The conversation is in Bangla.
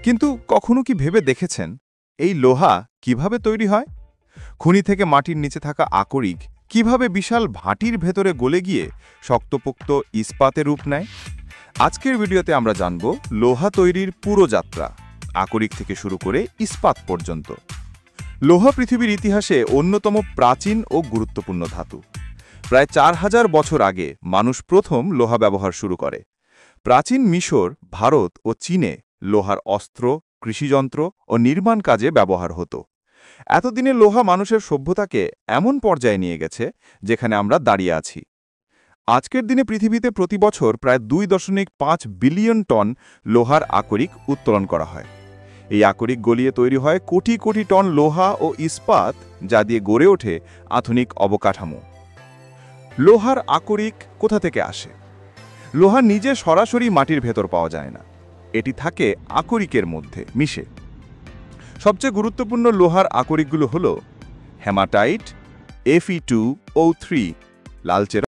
কিন্তু কখনো কি ভেবে দেখেছেন এই লোহা কিভাবে তৈরি হয়? খনি থেকে মাটির নিচে থাকা আকরিক কিভাবে বিশাল ভাটির ভেতরে গলে গিয়ে শক্তপোক্ত ইস্পাতে রূপ নেয়? আজকের ভিডিওতে আমরা জানব লোহা তৈরির পুরো যাত্রা, আকরিক থেকে শুরু করে ইস্পাত পর্যন্ত। লোহা পৃথিবীর ইতিহাসে অন্যতম প্রাচীন ও গুরুত্বপূর্ণ ধাতু। প্রায় 4000 বছর আগে মানুষ প্রথম লোহা ব্যবহার শুরু করে। প্রাচীন মিশর, ভারত ও চীনে লোহার অস্ত্র, কৃষিযন্ত্র ও নির্মাণ কাজে ব্যবহার হতো। এতদিনে লোহা মানুষের সভ্যতাকে এমন পর্যায়ে নিয়ে গেছে যেখানে আমরা দাঁড়িয়ে আছি। আজকের দিনে পৃথিবীতে প্রতি বছর প্রায় 2.5 বিলিয়ন টন লোহার আকরিক উত্তোলন করা হয়। এই আকরিক গলিয়ে তৈরি হয় কোটি কোটি টন লোহা ও ইস্পাত, যা দিয়ে গড়ে ওঠে আধুনিক অবকাঠামো। লোহার আকরিক কোথা থেকে আসে? লোহা নিজে সরাসরি মাটির ভেতর পাওয়া যায় না, এটি থাকে আকরিকের মধ্যে মিশে। সবচেয়ে গুরুত্বপূর্ণ লোহার আকরিকগুলো হল হেমাটাইট, Fe2O3, লালচে